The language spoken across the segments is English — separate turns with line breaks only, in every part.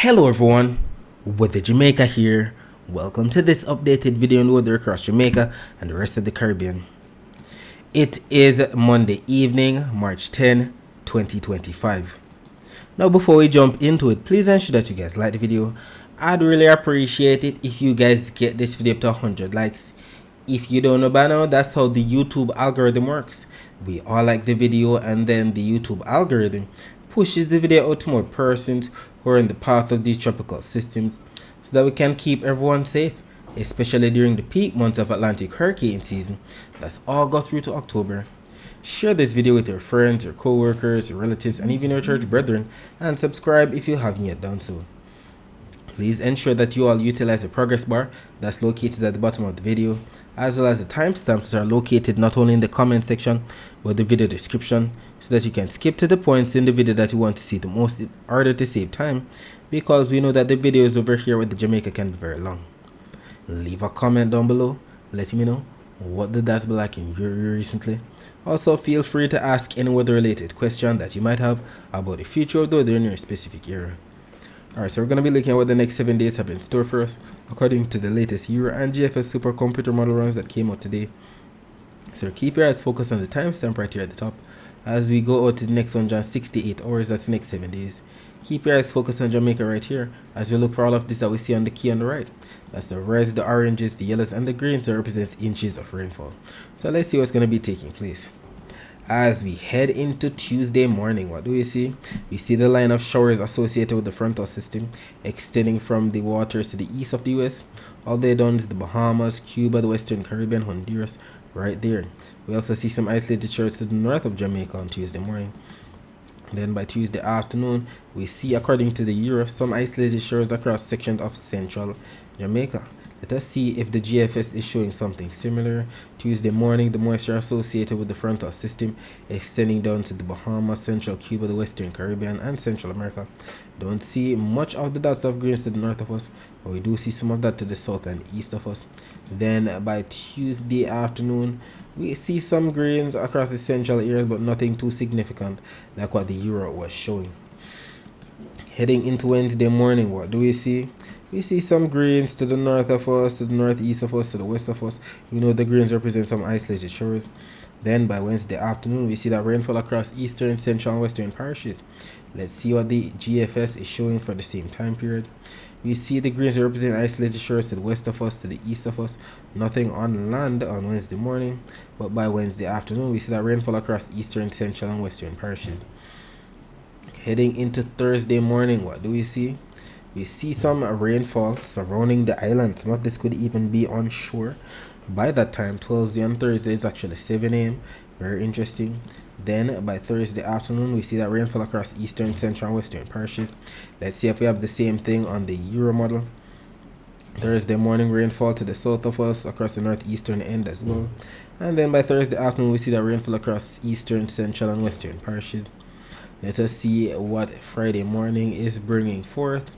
Hello everyone, Weather Jamaica here. Welcome to this updated video on the weather across Jamaica and the rest of the Caribbean. It is Monday evening, March 10, 2025. Now before we jump into it, please ensure that you guys like the video. I'd really appreciate it if you guys get this video up to 100 likes. If you don't know by now, that's how the YouTube algorithm works. We all like the video and then the YouTube algorithm pushes the video out to more persons who are in the path of these tropical systems so that we can keep everyone safe, especially during the peak months of Atlantic hurricane season. That's August through to October. Share this video with your friends, your co-workers, your relatives, and even your church brethren, and subscribe if you haven't yet done so. Please ensure that you all utilize the progress bar that's located at the bottom of the video, as well as the timestamps that are located not only in the comment section but the video description, so that you can skip to the points in the video that you want to see the most in order to save time, because we know that the videos over here with the Jamaica can be very long. Leave a comment down below, let me know what did that be like in your area recently. Also, feel free to ask any weather related question that you might have about the future of the weather in your specific area. Alright, so we're going to be looking at what the next 7 days have in store for us according to the latest Euro and GFS supercomputer model runs that came out today. So keep your eyes focused on the timestamp right here at the top as we go out to the next 168 hours, that's the next 7 days. Keep your eyes focused on Jamaica right here as we look for all of this that we see on the key on the right. That's the reds, the oranges, the yellows, and the greens that represents inches of rainfall. So let's see what's going to be taking place. As we head into Tuesday morning, what do we see? We see the line of showers associated with the frontal system extending from the waters to the east of the US, all the way down to the Bahamas, Cuba, the Western Caribbean, Honduras, right there. We also see some isolated showers to the north of Jamaica on Tuesday morning. Then by Tuesday afternoon, we see, according to the Euro, some isolated showers across sections of central Jamaica. Let us see if the GFS is showing something similar. Tuesday morning, the moisture associated with the frontal system extending down to the Bahamas, Central Cuba, the Western Caribbean, and Central America. Don't see much of the dots of greens to the north of us, but we do see some of that to the south and east of us. Then by Tuesday afternoon, we see some greens across the central areas, but nothing too significant like what the Euro was showing. Heading into Wednesday morning, what do we see? We see some greens to the north of us, to the northeast of us, to the west of us. We know the greens represent some isolated showers. Then by Wednesday afternoon, we see that rainfall across eastern, central, and western parishes. Let's see what the GFS is showing for the same time period. We see the greens represent isolated shores to the west of us, to the east of us. Nothing on land on Wednesday morning. But by Wednesday afternoon, we see that rainfall across eastern, central, and western parishes. Heading into Thursday morning, what do we see? We see some rainfall surrounding the island. Some of this could even be on shore. By that time, 12 on Thursday, it's actually 7 a.m. Very interesting. Then by Thursday afternoon, we see that rainfall across eastern, central, and western parishes. Let's see if we have the same thing on the Euro model. Thursday morning, rainfall to the south of us across the northeastern end as well. And then by Thursday afternoon, we see that rainfall across eastern, central, and western parishes. Let us see what Friday morning is bringing forth.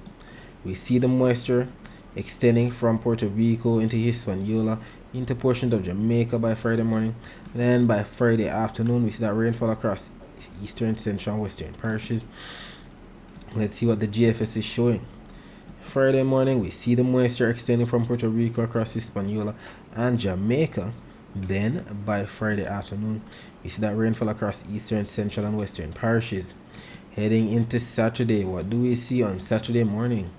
We see the moisture extending from Puerto Rico into Hispaniola into portions of Jamaica by Friday morning. Then by Friday afternoon, we see that rainfall across eastern, central, and western parishes. Let's see what the GFS is showing. Friday morning, we see the moisture extending from Puerto Rico across Hispaniola and Jamaica. Then by Friday afternoon, we see that rainfall across eastern, central, and western parishes. Heading into Saturday, what do we see on Saturday morning?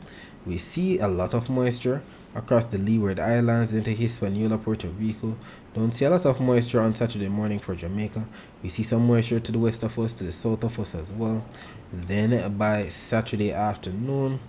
We see a lot of moisture across the Leeward Islands into Hispaniola, Puerto Rico. Don't see a lot of moisture on Saturday morning for Jamaica. We see some moisture to the west of us, to the south of us as well. Then by Saturday afternoon,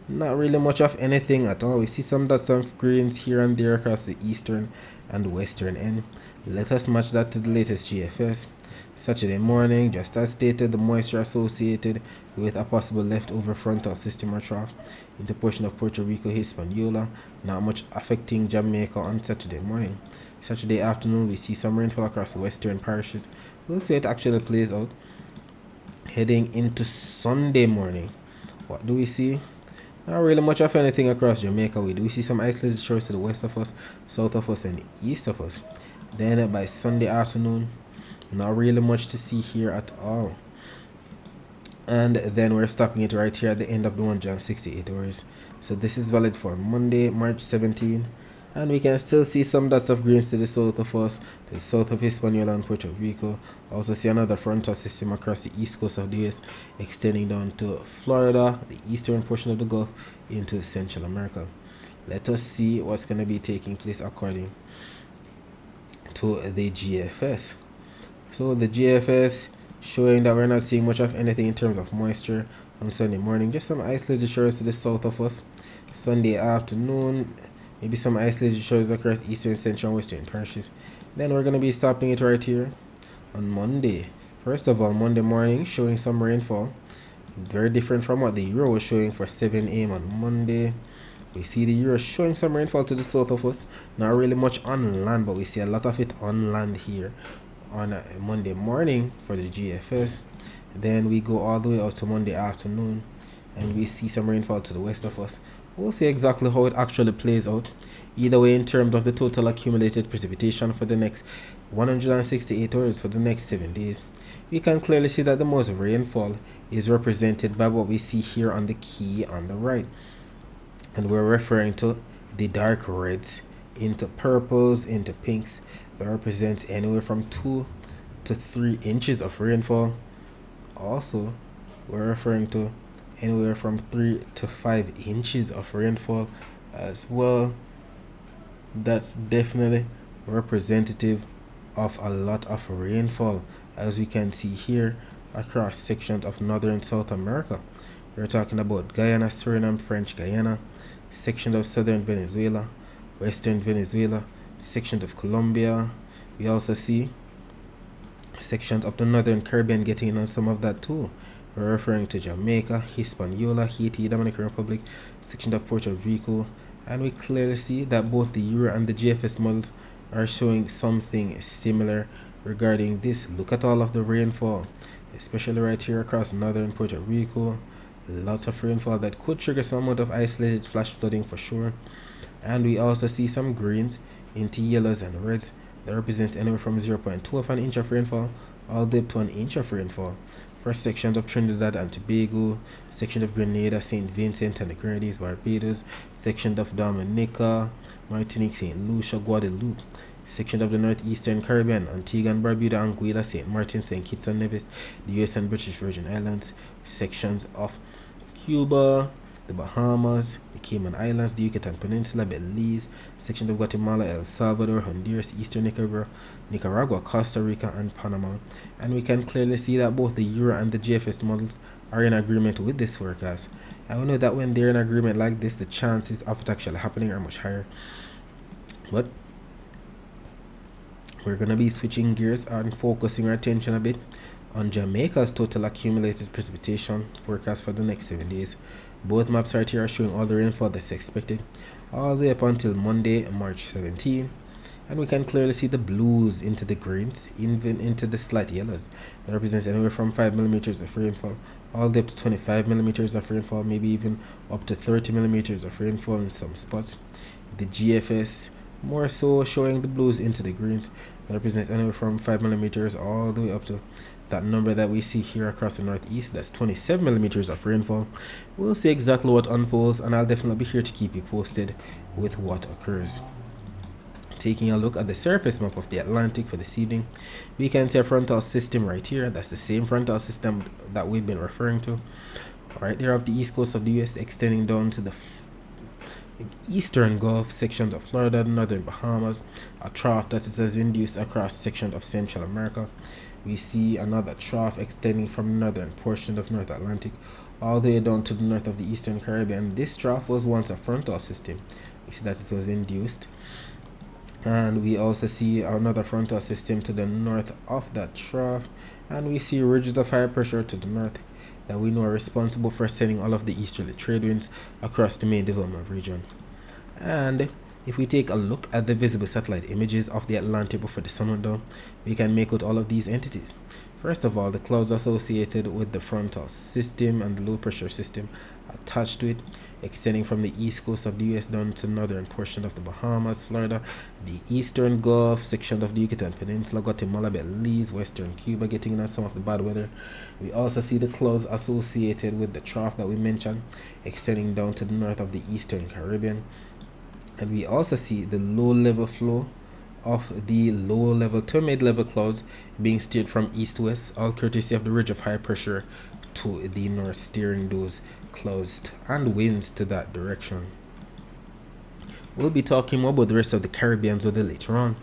not really much of anything at all. We see some dots of greens here and there across the eastern and western end. Let us match that to the latest GFS. Saturday morning, just as stated, the moisture associated with a possible leftover frontal system or trough into portion of Puerto Rico, Hispaniola, not much affecting Jamaica on Saturday morning. Saturday afternoon, we see some rainfall across the western parishes. We'll see it actually plays out. Heading into Sunday morning, what do we see? Not really much of anything across Jamaica. We do see some isolated shores to the west of us, south of us, and east of us. Then by Sunday afternoon, not really much to see here at all. and then we're stopping it right here at the end of the 168 hours. So this is valid for Monday, March 17, and we can still see some dots of greens to the south of us, to the south of Hispaniola and Puerto Rico. Also see another frontal system across the east coast of the US, extending down to Florida, the eastern portion of the Gulf, into Central America. Let us see what's going to be taking place according to the GFS. So the GFS showing that we're not seeing much of anything in terms of moisture on Sunday morning. Just some isolated showers to the south of us. Sunday afternoon, maybe some isolated showers across eastern, central, and western parishes. Then we're going to be stopping it right here on Monday. First of all, Monday morning showing some rainfall. Very different from what the Euro was showing for 7 a.m. on Monday. We see the Euro showing some rainfall to the south of us. Not really much on land, but we see a lot of it on land here on Monday morning for the GFS. Then we go all the way out to Monday afternoon, and we see some rainfall to the west of us. We'll see exactly how it actually plays out. Either way, in terms of the total accumulated precipitation for the next 168 hours for the next 7 days, we can clearly see that the most rainfall is represented by what we see here on the key on the right. And we're referring to the dark reds into purples, into pinks. That represents anywhere from 2 to 3 inches of rainfall. Also, we're referring to anywhere from 3 to 5 inches of rainfall as well. That's definitely representative of a lot of rainfall, as we can see here across sections of northern South America. We're talking about Guyana, Suriname, French Guyana, sections of southern Venezuela, western Venezuela, sections of Colombia. We also see sections of the northern Caribbean getting in on some of that too. We're referring to Jamaica, Hispaniola, Haiti, Dominican Republic, sections of Puerto Rico, and we clearly see that both the Euro and the GFS models are showing something similar regarding this. Look at all of the rainfall, especially right here across northern Puerto Rico. Lots of rainfall that could trigger some amount of isolated flash flooding for sure. And we also see some greens into yellows and reds that represents anywhere from 0.2 of an inch of rainfall all the way up to an inch of rainfall for sections of Trinidad and Tobago, sections of Grenada, St. Vincent and the Grenadines, Barbados, sections of Dominica, Martinique, St. Lucia, Guadeloupe, sections of the northeastern Caribbean, Antigua and Barbuda, Anguilla, St. Martin, St. Kitts and Nevis, the US and British Virgin Islands, sections of Cuba, the Bahamas, the Cayman Islands, the Yucatan Peninsula, Belize, sections of Guatemala, El Salvador, Honduras, Eastern Nicaragua, Costa Rica, and Panama. And we can clearly see that both the Euro and the GFS models are in agreement with this forecast. And we know that when they're in agreement like this, the chances of it actually happening are much higher. But we're going to be switching gears and focusing our attention a bit on Jamaica's total accumulated precipitation forecast for the next 7 days. Both maps right here are showing all the rainfall that's expected all the way up until Monday, March 17. And we can clearly see the blues into the greens, even into the slight yellows. That represents anywhere from 5 millimeters of rainfall all the way up to 25 millimeters of rainfall, maybe even up to 30 millimeters of rainfall in some spots. The GFS more so showing the blues into the greens. That represents anywhere from 5 millimeters all the way up to that number that we see here across the northeast. That's 27 millimeters of rainfall. We'll see exactly what unfolds, and I'll definitely be here to keep you posted with what occurs. Taking a look at the surface map of the Atlantic for this evening, we can see a frontal system right here. That's the same frontal system that we've been referring to right there off the east coast of the US, extending down to the eastern Gulf, sections of Florida, northern Bahamas, a trough that is induced across sections of Central America. We see another trough extending from the northern portion of North Atlantic all the way down to the north of the eastern Caribbean. This trough was once a frontal system. We see that it was induced. And we also see another frontal system to the north of that trough. And we see ridges of high pressure to the north that we know are responsible for sending all of the easterly trade winds across the main development region. And if we take a look at the visible satellite images of the Atlantic before the sun went down, we can make out all of these entities. First of all, the clouds associated with the frontal system and the low pressure system attached to it, extending from the east coast of the US down to northern portion of the Bahamas, Florida, the eastern Gulf, sections of the Yucatan Peninsula, Guatemala, Belize, western Cuba, getting in some of the bad weather. We also see the clouds associated with the trough that we mentioned, extending down to the north of the eastern Caribbean. And we also see the low level flow of the low level to mid level clouds being steered from east to west, all courtesy of the ridge of high pressure to the north, steering those clouds and winds to that direction. We'll be talking more about the rest of the Caribbean weather later on.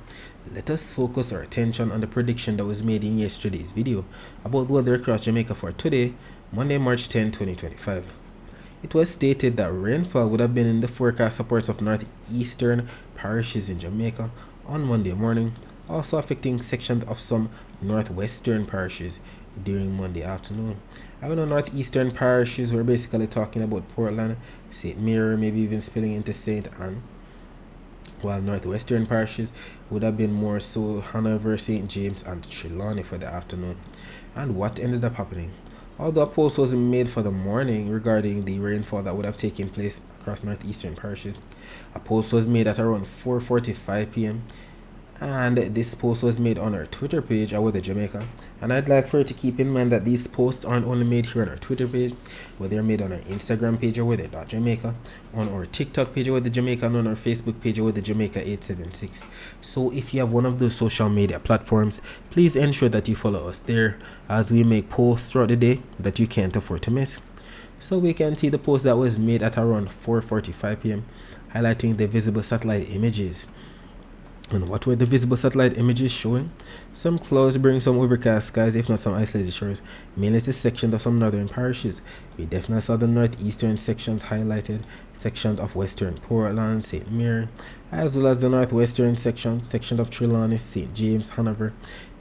Let us focus our attention on the prediction that was made in yesterday's video about the weather across Jamaica for today, Monday, March 10, 2025. It was stated that rainfall would have been in the forecast supports of northeastern parishes in Jamaica on Monday morning, also affecting sections of some northwestern parishes during Monday afternoon. I know northeastern parishes, we're basically talking about Portland, St. Mary, maybe even spilling into St. Anne, while northwestern parishes would have been more so Hanover, St. James, and Trelawney for the afternoon. And what ended up happening? Although a post was made for the morning regarding the rainfall that would have taken place across northeastern parishes, a post was made at around 4:45 p.m. and this post was made on our Twitter page at Weather Jamaica. And I'd like for you to keep in mind that these posts aren't only made here on our Twitter page, but they're made on our Instagram page at weather.jamaica, on our TikTok page at Weather Jamaica, and on our Facebook page at Weather Jamaica 876. So if you have one of those social media platforms, please ensure that you follow us there, as we make posts throughout the day that you can't afford to miss. So we can see the post that was made at around 4:45 p.m. highlighting the visible satellite images. And what were the visible satellite images showing? Some clouds bring some overcast skies, if not some isolated shores, mainly to sections of some northern parishes. We definitely saw the northeastern sections highlighted, sections of western Portland, St. Mary, as well as the northwestern section of Trelawney, St. James, Hanover.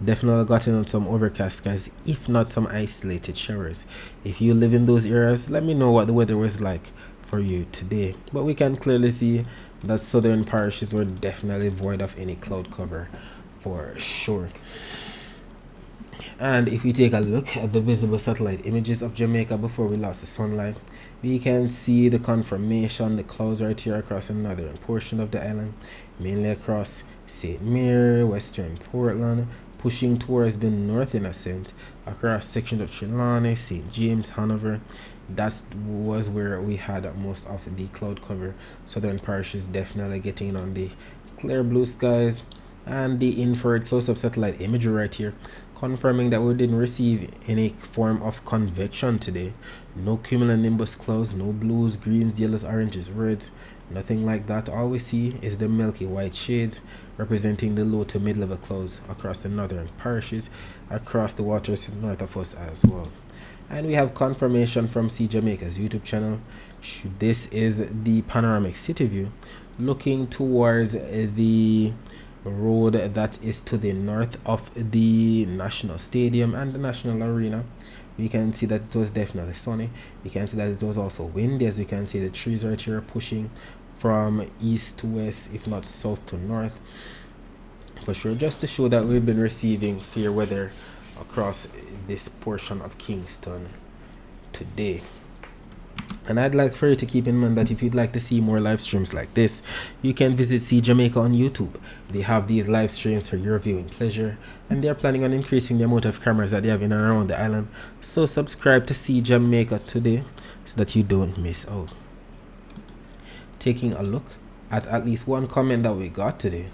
Definitely gotten on some overcast skies, if not some isolated showers. If you live in those areas, let me know what the weather was like for you today. But we can clearly see that southern parishes were definitely void of any cloud cover for sure. And if we take a look at the visible satellite images of Jamaica before we lost the sunlight, we can see the confirmation. The clouds right here across the northern portion of the island, mainly across St. Mary, western Portland, pushing towards the north in a sense, across sections of Trelawney, St. James, Hanover. That was where we had most of the cloud cover. Southern parishes definitely getting on the clear blue skies, and the infrared close-up satellite imagery right here confirming that we didn't receive any form of convection today. No cumulonimbus clouds, no blues, greens, yellows, oranges, reds, nothing like that. All we see is the milky white shades representing the low to mid-level clouds across the northern parishes, across the waters north of us as well. And we have confirmation from See Jamaica's YouTube channel. This is the panoramic city view looking towards the road that is to the north of the National Stadium and the National Arena. We can see that it was definitely sunny. We can see that it was also windy, as we can see the trees right here pushing from east to west, if not south to north. For sure, just to show that we've been receiving fair weather across this portion of Kingston today. And I'd like for you to keep in mind that if you'd like to see more live streams like this, you can visit See Jamaica on YouTube. They have these live streams for your viewing pleasure, and they're planning on increasing the amount of cameras that they have in and around the island. So subscribe to See Jamaica today so that you don't miss out. Taking a look at least one comment that we got today.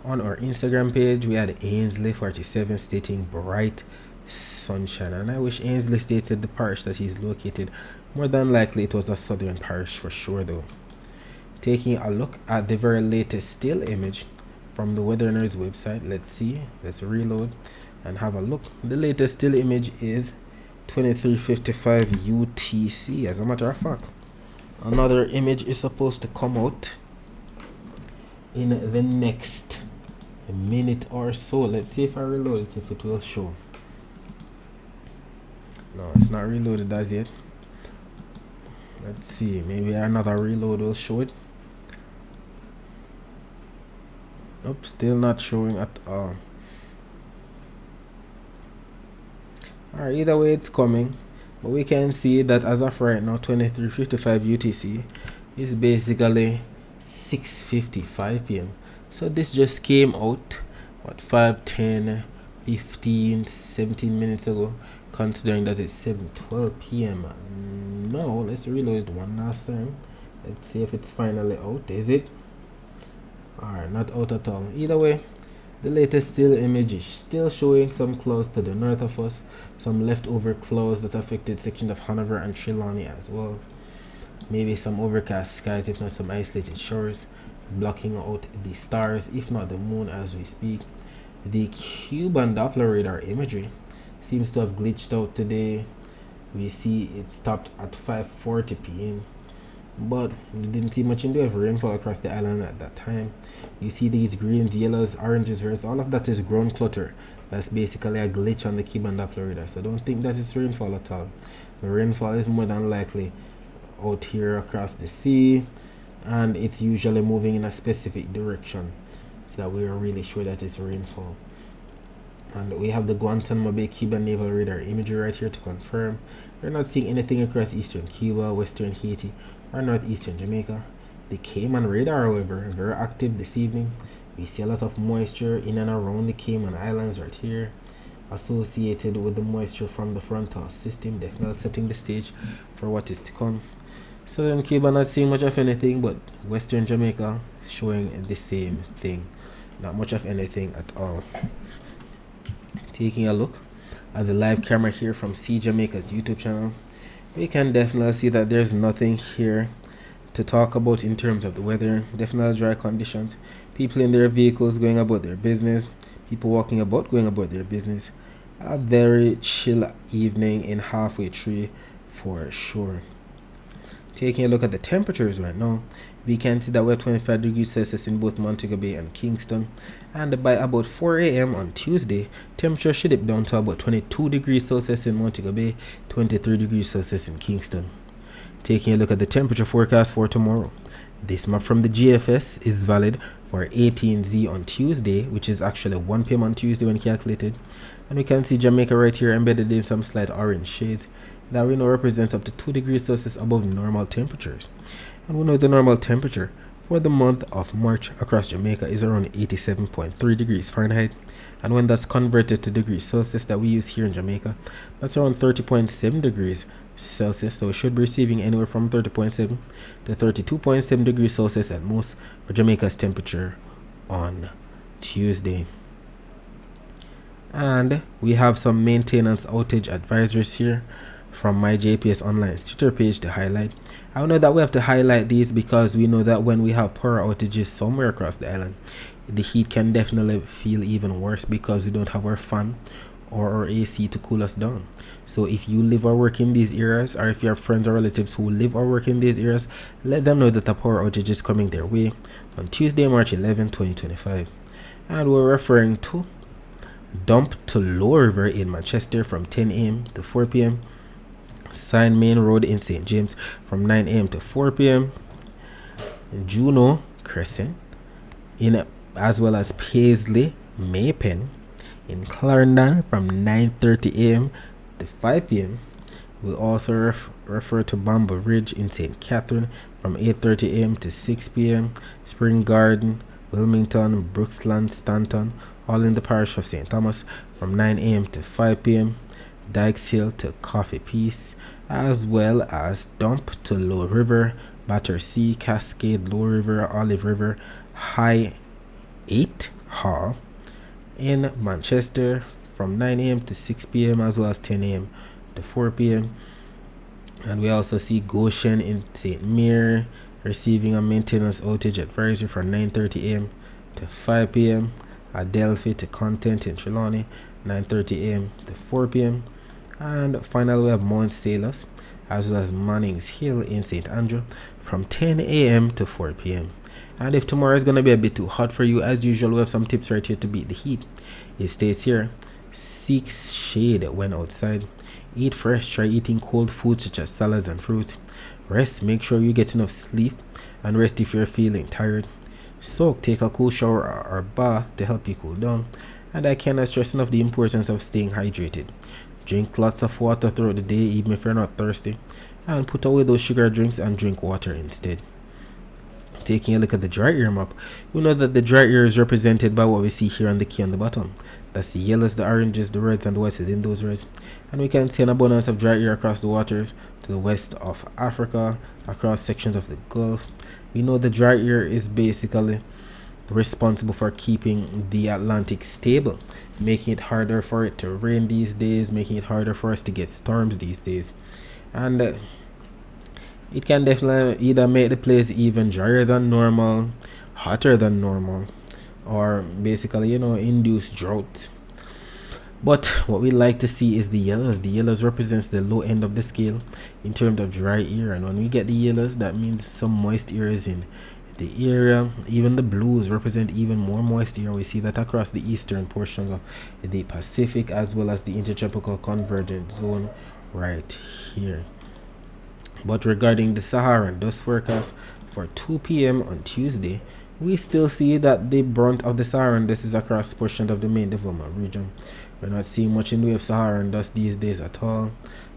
On our Instagram page, we had Ainsley47 stating bright sunshine, and I wish Ainsley stated the parish that he's located. More than likely it was a southern parish for sure though. Taking a look at the very latest still image from the Weather Nerds website. Let's reload and have a look. The latest still image is 23:55 UTC. As a matter of fact, another image is supposed to come out in the next minute or so. Let's see if I reload it, if it will show. No, it's not reloaded as yet. Let's see, maybe another reload will show it. Nope, still not showing at all. Or either way, it's coming. But we can see that as of right now, 23:55 UTC is basically 6:55 p.m. So this just came out, what, 5, 10, 15, 17 minutes ago, considering that it's 7:12 p.m. Now, let's reload it one last time. Let's see if it's finally out. Is it? Alright, not out at all. Either way, the latest still image is still showing some clouds to the north of us, some leftover clouds that affected sections of Hanover and Trelawney as well. Maybe some overcast skies, if not some isolated showers, blocking out the stars, if not the moon as we speak. The Cuban Doppler radar imagery seems to have glitched out today. We see it stopped at 5:40 p.m. but we didn't see much in the way of rainfall across the island at that time. You see these greens, yellows, oranges, reds, all of that is ground clutter. That's basically a glitch on the Cuban Doppler radar, so don't think that it's rainfall at all. The rainfall is more than likely out here across the sea, and it's usually moving in a specific direction, so that we are really sure that it's rainfall. And we have the Guantanamo Bay Cuban Naval Radar imagery right here to confirm. We're not seeing anything across eastern Cuba, western Haiti, or northeastern Jamaica. The Cayman radar, however, very active this evening. We see a lot of moisture in and around the Cayman Islands right here, associated with the moisture from the frontal system, definitely setting the stage for what is to come. Southern Cuba not seeing much of anything, but western Jamaica showing the same thing. Not much of anything at all. Taking a look at the live camera here from See Jamaica's YouTube channel, we can definitely see that there's nothing here to talk about in terms of the weather. Definitely dry conditions, people in their vehicles going about their business, people walking about going about their business. A very chill evening in halfway tree for sure. Taking a look at the temperatures right now, we can see that we're 25 degrees Celsius in both Montego Bay and Kingston, and by about 4 a.m. on Tuesday, temperature should dip down to about 22 degrees Celsius in Montego Bay, 23 degrees Celsius in Kingston. Taking a look at the temperature forecast for tomorrow, this map from the GFS is valid for 18Z on Tuesday, which is actually 1 p.m. on Tuesday when calculated, and we can see Jamaica right here embedded in some slight orange shades. That we know represents up to 2 degrees Celsius above normal temperatures. And we know the normal temperature for the month of March across Jamaica is around 87.3 degrees Fahrenheit. And when that's converted to degrees Celsius that we use here in Jamaica, that's around 30.7 degrees Celsius. So we should be receiving anywhere from 30.7 to 32.7 degrees Celsius at most for Jamaica's temperature on Tuesday. And we have some maintenance outage advisories here from my JPS Online's Twitter page to highlight. I know that we have to highlight these because we know that when we have power outages somewhere across the island, the heat can definitely feel even worse because we don't have our fan or our AC to cool us down. So if you live or work in these areas, or if you have friends or relatives who live or work in these areas, let them know that the power outage is coming their way on Tuesday, March 11, 2025. And we're referring to dump to Low River in Manchester from 10 a.m. to 4 p.m. Sign Main Road in St. James from 9 a.m. to 4 p.m. Juno Crescent in as well as Paisley Maypen in Clarendon from 9:30 a.m. to 5 p.m. We also refer to Bamba Ridge in St. Catherine from 8:30 a.m. to 6 p.m. Spring Garden, Wilmington, Brooksland, Stanton, all in the parish of St. Thomas from 9 a.m. to 5 p.m. Dykes Hill to Coffee Peace, as well as dump to Low River, Battersea, Cascade, Low River, Olive River, High 8 Hall in Manchester from 9 a.m. to 6 p.m. as well as 10 a.m. to 4 p.m. And we also see Goshen in St. Mary receiving a maintenance outage advisory from 9:30 a.m. to 5 p.m. Adelphi to Content in Trelawney 9:30 a.m. to 4 p.m. And finally we have Mount Salus as well as Mannings Hill in St. Andrew from 10 a.m. to 4 p.m. And if tomorrow is going to be a bit too hot for you, as usual we have some tips right here to beat the heat. It states here, seek shade when outside, eat fresh, try eating cold foods such as salads and fruits, rest, make sure you get enough sleep, and rest if you're feeling tired, soak, take a cool shower or bath to help you cool down, and I cannot stress enough the importance of staying hydrated. Drink lots of water throughout the day, even if you're not thirsty, and put away those sugar drinks and drink water instead. Taking a look at the dry air map, we know that the dry air is represented by what we see here on the key on the bottom. That's the yellows, the oranges, the reds, and the whites within those reds. And we can see an abundance of dry air across the waters to the west of Africa, across sections of the Gulf. We know the dry air is basically responsible for keeping the Atlantic stable, making it harder for it to rain these days, making it harder for us to get storms these days. And it can definitely either make the place even drier than normal, hotter than normal, or basically, induce drought. But what we like to see is the yellows. The yellows represents the low end of the scale in terms of dry air, and when we get the yellows, that means some moist air is in the area. Even the blues represent even more moist air. We see that across the eastern portions of the Pacific, as well as the intertropical convergent zone right here. But regarding the Saharan dust forecast for 2 p.m. on Tuesday, we still see that the brunt of the Saharan dust is across portions of the main development region. We're not seeing much in the way of Saharan dust these days at all.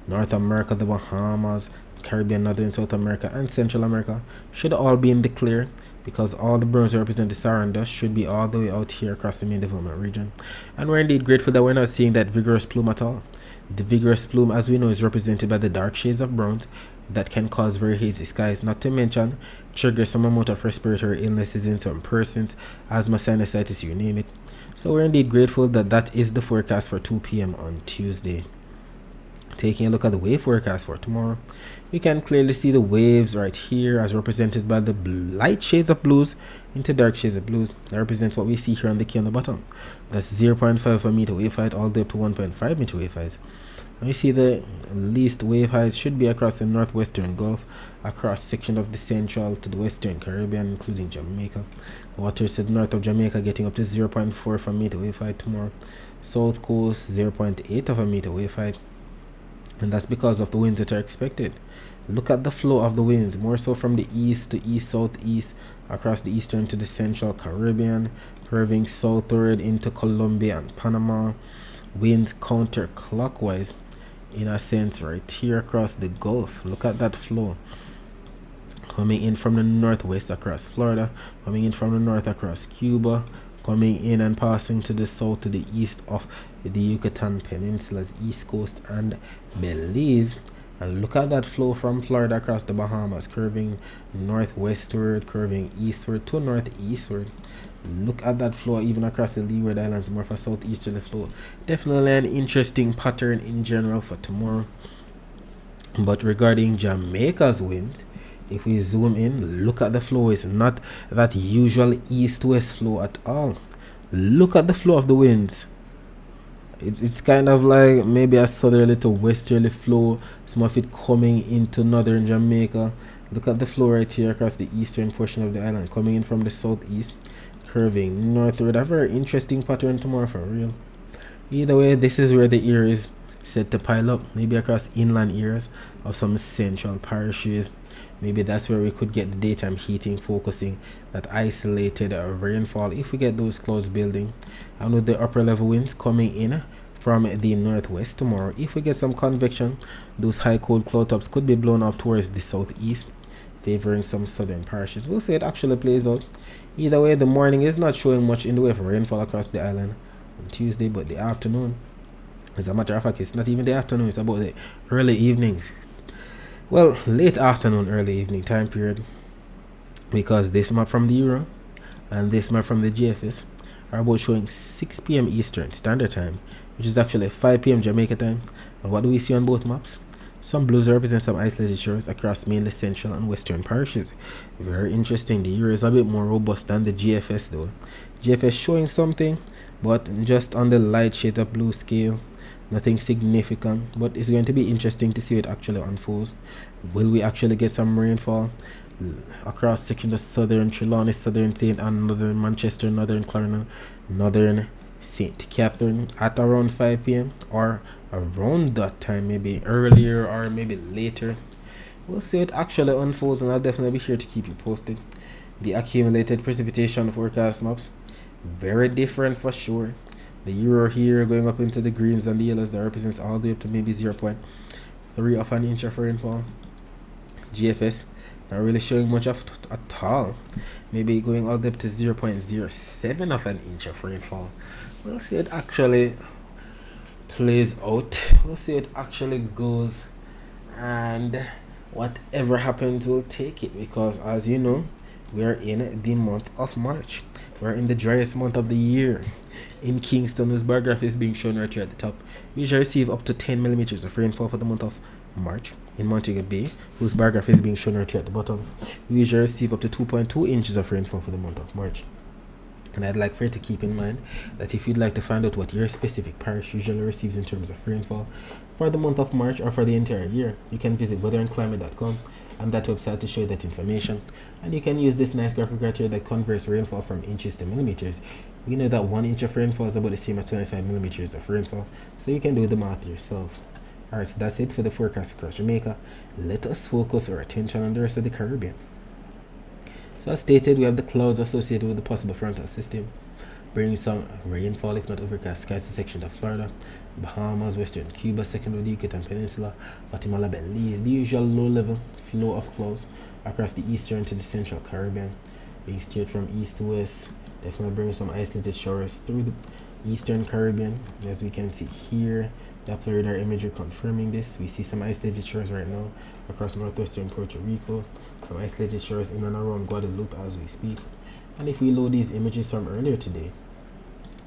North America, the Bahamas, Caribbean, Northern South America, and Central America should all be in the clear, because all the burns that represent the Saharan dust should be all the way out here across the main development region. And we're indeed grateful that we're not seeing that vigorous plume at all. The vigorous plume, as we know, is represented by the dark shades of browns that can cause very hazy skies, not to mention trigger some amount of respiratory illnesses in some persons, asthma, sinusitis, you name it. So we're indeed grateful that that is the forecast for 2 p.m. on Tuesday. Taking a look at the wave forecast for tomorrow, we can clearly see the waves right here as represented by the light shades of blues into dark shades of blues. That represents what we see here on the key on the bottom. That's 0.5 meter wave height all the way up to 1.5 meter wave height. And we see the least wave height should be across the northwestern Gulf, across section of the central to the western Caribbean, including Jamaica. The waters to the north of Jamaica getting up to 0.4 of a meter wave height tomorrow. South coast 0.8 of a meter wave height. And that's because of the winds that are expected. Look at the flow of the winds, more so from the east to east southeast across the eastern to the central Caribbean, curving southward into Colombia and Panama. Winds counterclockwise in a sense right here across the Gulf. Look at that flow coming in from the northwest across Florida, coming in from the north across Cuba, coming in and passing to the south to the east of the Yucatan Peninsula's east coast and Belize. And look at that flow from Florida across the Bahamas, curving northwestward, curving eastward to northeastward. Look at that flow even across the Leeward Islands, more for southeasterly flow. Definitely an interesting pattern in general for tomorrow. But regarding Jamaica's winds, if we zoom in, look at the flow. It's not that usual east-west flow at all. Look at the flow of the winds. It's kind of like maybe a southerly to westerly flow, some of it coming into northern Jamaica. Look at the flow right here across the eastern portion of the island, coming in from the southeast, curving northward. A very interesting pattern tomorrow for real. Either way, this is where the air is set to pile up, maybe across inland areas of some central parishes. Maybe that's where we could get the daytime heating, focusing that isolated rainfall if we get those clouds building. And with the upper level winds coming in from the northwest tomorrow, if we get some convection, those high cold cloud tops could be blown up towards the southeast, favoring some southern parishes. We'll see it actually plays out. Either way, the morning is not showing much in the way of rainfall across the island on Tuesday, but the afternoon, as a matter of fact, it's not even the afternoon, it's about the early evenings. Well, late afternoon, early evening time period, because this map from the Euro and this map from the GFS are both showing 6 p.m. Eastern Standard Time, which is actually 5 p.m. Jamaica time. And what do we see on both maps? Some blues represent some isolated shores across mainly central and western parishes. Very interesting. The Euro is a bit more robust than the GFS though. GFS showing something, but just on the light shade of blue scale. Nothing significant, but it's going to be interesting to see what actually unfolds. Will we actually get some rainfall across section of southern Trelawney, southern St. Anne, northern Manchester, northern Clarendon, northern St. Catherine at around 5 p.m. or around that time, maybe earlier or maybe later? We'll see it actually unfolds, and I'll definitely be here to keep you posted. The accumulated precipitation forecast maps, very different for sure. The euro here going up into the greens and the yellows. That represents all the way up to maybe 0.3 of an inch of rainfall. GFS not really showing much of at all. Maybe going all the way up to 0.07 of an inch of rainfall. We'll see it actually plays out. We'll see it actually goes, and whatever happens, we'll take it, because as you know, we are in the month of March. We're in the driest month of the year. In Kingston, whose bar graph is being shown right here at the top, we usually receive up to 10 millimeters of rainfall for the month of March. In Montego Bay, whose bar graph is being shown right here at the bottom, we usually receive up to 2.2 inches of rainfall for the month of March. And I'd like for you to keep in mind that if you'd like to find out what your specific parish usually receives in terms of rainfall for the month of March or for the entire year, you can visit weatherandclimate.com and that website to show you that information. And you can use this nice graphic right here that converts rainfall from inches to millimeters. We know that 1 inch of rainfall is about the same as 25 millimeters of rainfall, so you can do the math yourself. Alright, so that's it for the forecast across Jamaica. Let us focus our attention on the rest of the Caribbean. So as stated, we have the clouds associated with the possible frontal system, bringing some rainfall, if not overcast skies, to sections of Florida, Bahamas, Western Cuba, second of the Yucatan Peninsula, Guatemala, Belize. The usual low-level flow of clouds across the eastern to the central Caribbean, being steered from east to west, definitely bringing some isolated showers through the eastern Caribbean. As we can see here, Doppler radar imagery confirming this. We see some isolated shores right now across northwestern Puerto Rico, some isolated shores in and around Guadeloupe as we speak. And if we load these images from earlier today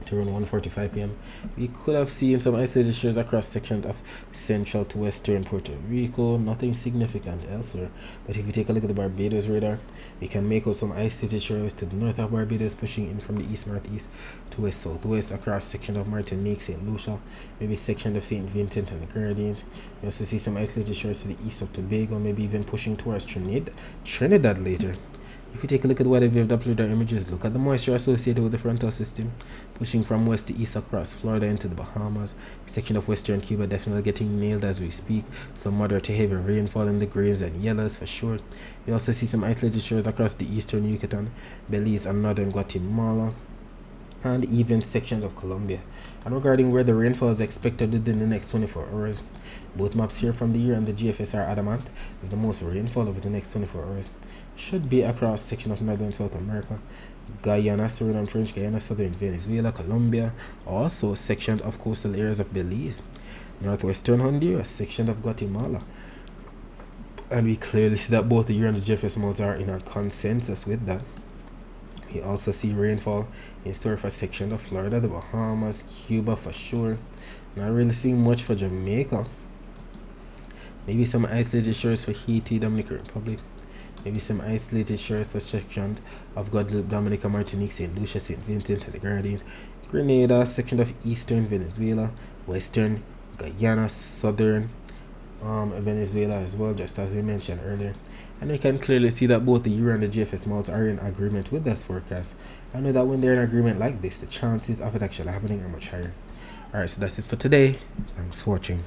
to around 1:45 p.m., we could have seen some isolated shores across sections of central to western Puerto Rico. Nothing significant elsewhere. But if you take a look at the Barbados radar, we can make out some isolated shores to the north of Barbados, pushing in from the east-northeast to west-southwest across sections of Martinique, St. Lucia, maybe section of St. Vincent and the Grenadines. We also see some isolated shores to the east of Tobago, maybe even pushing towards Trinidad later. If you take a look at the weather view of Doppler radar images, look at the moisture associated with the frontal system, pushing from west to east across Florida into the Bahamas. Section of western Cuba definitely getting nailed as we speak. Some moderate to heavy rainfall in the greens and yellows for sure. We also see some isolated shores across the eastern Yucatan, Belize, and northern Guatemala, and even sections of Colombia. And regarding where the rainfall is expected within the next 24 hours, both maps here from the year and the GFS are adamant that the most rainfall over the next 24 hours should be across section of northern South America, Guyana, Suriname, French Guyana, southern Venezuela, Colombia, also section of coastal areas of Belize, northwestern Honduras, section of Guatemala. And we clearly see that both the year and the GFS amounts are in a consensus with that. We also see rainfall in store for section of Florida, the Bahamas, Cuba for sure. Not really seeing much for Jamaica. Maybe some isolated shores for Haiti, Dominican Republic. Maybe some isolated shores for sections of Guadeloupe, Dominica, Martinique, St. Lucia, St. Vincent and the Grenadines, Grenada, section of eastern Venezuela, western Guyana, southern Venezuela as well, just as we mentioned earlier. And we can clearly see that both the Euro and the GFS models are in agreement with this forecast. I know that when they're in agreement like this, the chances of it actually happening are much higher. Alright, so that's it for today. Thanks for watching.